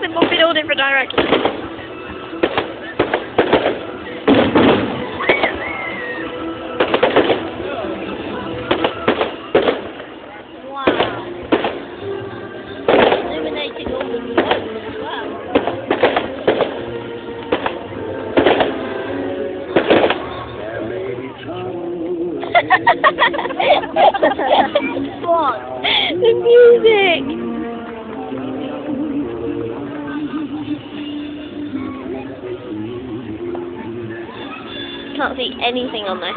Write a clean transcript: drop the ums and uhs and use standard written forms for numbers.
them off in all different directions. Wow. Illuminating all the lights as well. What? The music! Can't see anything on this.